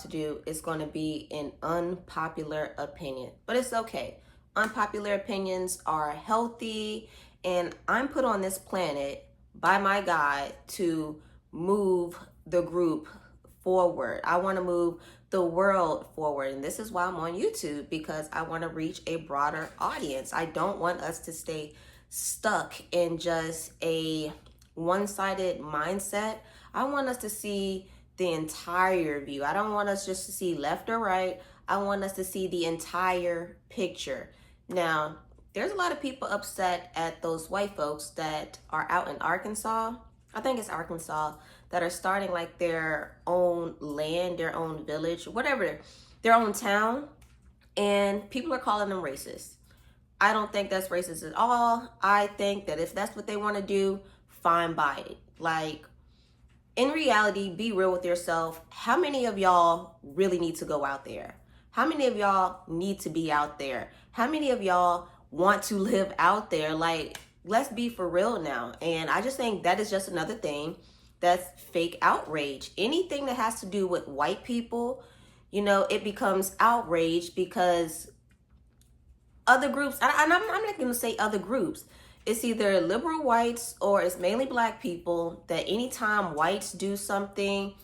to do is going to be an unpopular opinion, but it's okay. Unpopular opinions are healthy, and I'm put on this planet by my God to move the group forward. I want to move the world forward, and this is why I'm on YouTube, because I want to reach a broader audience. I don't want us to stay stuck in just a one-sided mindset. I want us to see the entire view. I don't want us just to see left or right. I want us to see the entire picture. Now, there's a lot of people upset at those white folks that are out in Arkansas. I think it's Arkansas, that are starting like their own land, their own village, whatever, their own town, and people are calling them racist. I don't think that's racist at all. I think that if that's what they want to do, fine by it. Like, in reality, be real with yourself. How many of y'all really need to go out there? How many of y'all need to be out there? How many of y'all want to live out there? Like, let's be for real now. And I just think that is just another thing that's fake outrage. Anything that has to do with white people, you know, it becomes outrage because other groups, and I'm not going to say other groups. It's either liberal whites or it's mainly black people that anytime whites do something,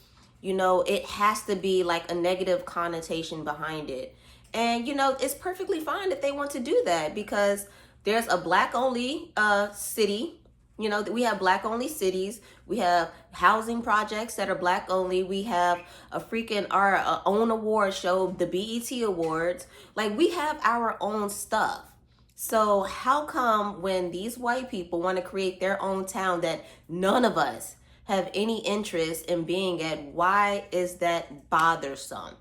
you know, it has to be like a negative connotation behind it. And, you know, it's perfectly fine that they want to do that, because there's a black only city. You know, we have black only cities. We have housing projects that are black only. We have our own award show, the BET Awards. Like, we have our own stuff. So how come when these white people want to create their own town that none of us have any interest in being at, why is that bothersome?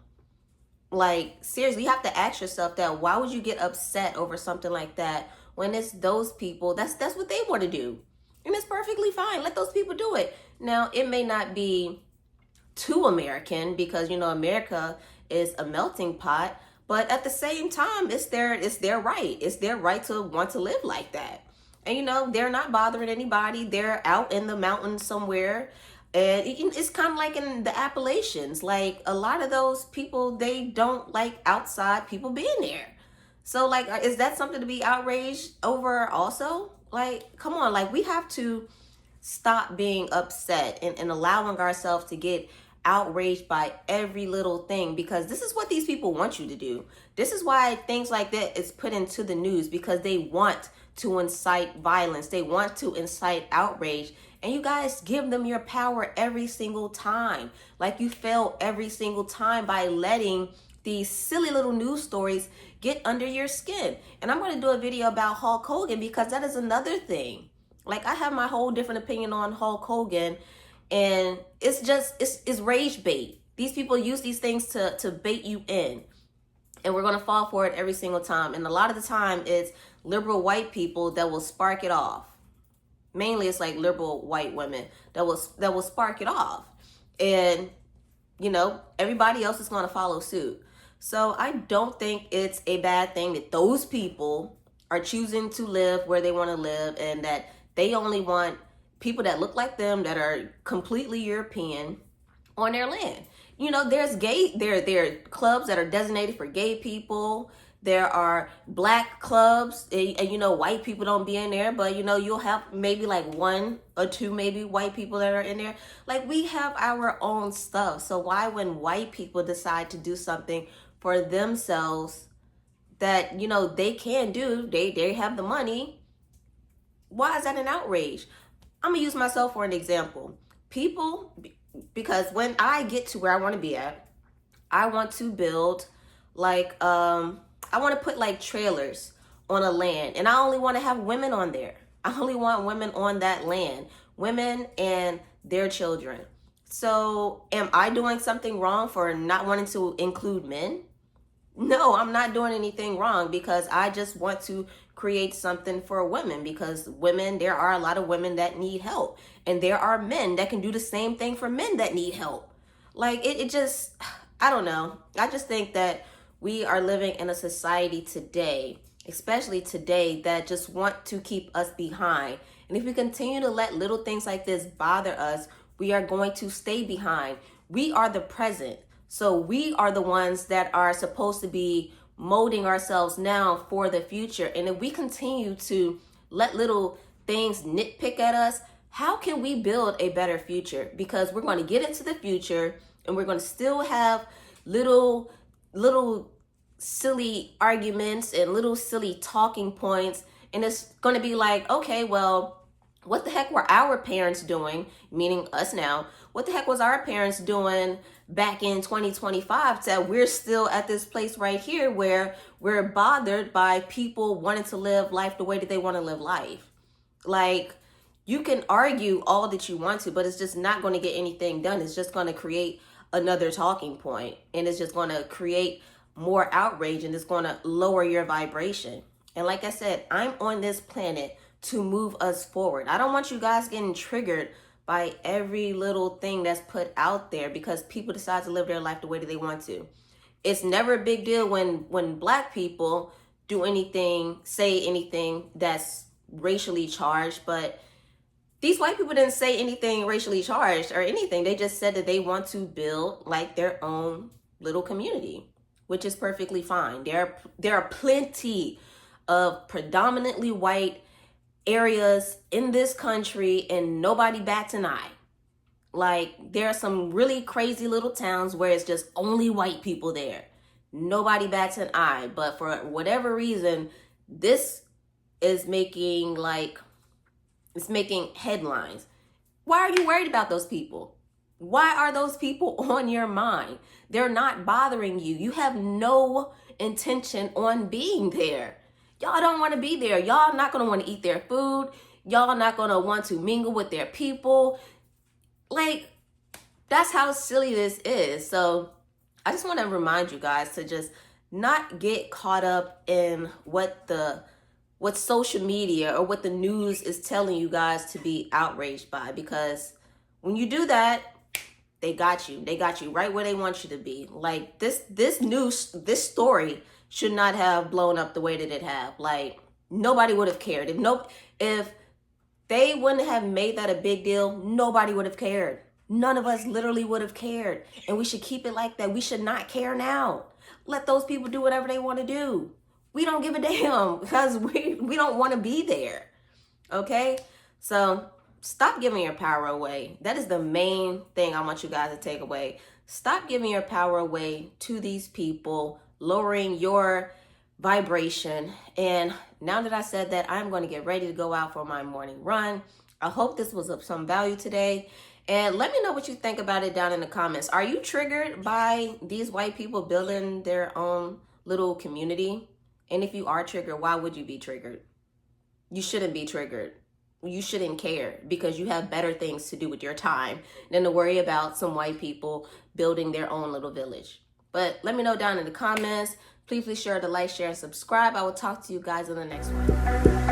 Like, seriously, you have to ask yourself that. Why would you get upset over something like that when it's those people, that's what they want to do? And it's perfectly fine. Let those people do it. Now, it may not be too American, because, you know, America is a melting pot. But at the same time, it's their right. It's their right to want to live like that. And, you know, they're not bothering anybody. They're out in the mountains somewhere. And it's kind of like in the Appalachians. Like, a lot of those people, they don't like outside people being there. So, like, is that something to be outraged over also? Like, come on. Like, we have to stop being upset and allowing ourselves to get outraged by every little thing, because this is what these people want you to do. This is why things like that is put into the news, because they want to incite violence. They want to incite outrage. And you guys give them your power every single time. Like, you fail every single time by letting these silly little news stories get under your skin. And I'm going to do a video about Hulk Hogan, because that is another thing. Like, I have my whole different opinion on Hulk Hogan, and it's just, it's rage bait. These people use these things to bait you in, and we're going to fall for it every single time. And a lot of the time it's liberal white people that will spark it off. Mainly it's like liberal white women that will spark it off. And, you know, everybody else is going to follow suit. So I don't think it's a bad thing that those people are choosing to live where they want to live, and that they only want people that look like them, that are completely European, on their land. You know, there are clubs that are designated for gay people. There are black clubs, and you know, white people don't be in there, but you know, you'll have maybe like one or two maybe white people that are in there. Like, we have our own stuff. So why, when white people decide to do something for themselves that, you know, they can do, they have the money, why is that an outrage? I'm gonna use myself for an example. People, because when I get to where I want to be at, I want to build like, I want to put like trailers on a land, and I only want to have women on there. I only want women on that land, women and their children. So am I doing something wrong for not wanting to include men? No, I'm not doing anything wrong, because I just want to create something for women, because women, there are a lot of women that need help, and there are men that can do the same thing for men that need help. Like, it just, I don't know. I just think that we are living in a society today, especially today, that just want to keep us behind. And if we continue to let little things like this bother us, we are going to stay behind. We are the present. So we are the ones that are supposed to be molding ourselves now for the future. And if we continue to let little things nitpick at us, how can we build a better future? Because we're going to get into the future and we're going to still have little silly arguments and little silly talking points. And it's going to be like, okay, well, what the heck were our parents doing? Meaning us now. What the heck was our parents doing back in 2025 that we're still at this place right here where we're bothered by people wanting to live life the way that they want to live life? Like, you can argue all that you want to, but it's just not going to get anything done. It's just going to create another talking point, and it's just going to create more outrage, and it's going to lower your vibration. And like I said, I'm on this planet to move us forward. I don't want you guys getting triggered by every little thing that's put out there because people decide to live their life the way that they want to. It's never a big deal when Black people do anything, say anything that's racially charged, but these white people didn't say anything racially charged or anything. They just said that they want to build like their own little community, which is perfectly fine. There are plenty of predominantly white areas in this country and nobody bats an eye. Like, there are some really crazy little towns where it's just only white people there. Nobody bats an eye. But for whatever reason, this is making headlines. Why are you worried about those people? Why are those people on your mind? They're not bothering you. You have no intention on being there. Y'all don't want to be there. Y'all not going to want to eat their food. Y'all not going to want to mingle with their people. Like, that's how silly this is. So I just want to remind you guys to just not get caught up in what social media or what the news is telling you guys to be outraged by, because when you do that, they got you right where they want you to be. Like, this story should not have blown up the way that it have. Like, nobody would have cared. If they wouldn't have made that a big deal, nobody would have cared. None of us literally would have cared. And we should keep it like that. We should not care now. Let those people do whatever they want to do. We don't give a damn because we don't want to be there. Okay? So stop giving your power away. That is the main thing I want you guys to take away. Stop giving your power away to these people, lowering your vibration. And now that I said that, I'm going to get ready to go out for my morning run. I hope this was of some value today. And let me know what you think about it down in the comments. Are you triggered by these white people building their own little community? And if you are triggered, why would you be triggered? You shouldn't be triggered. You shouldn't care because you have better things to do with your time than to worry about some white people building their own little village. But let me know down in the comments. Please share to like, share, and subscribe. I will talk to you guys in the next one.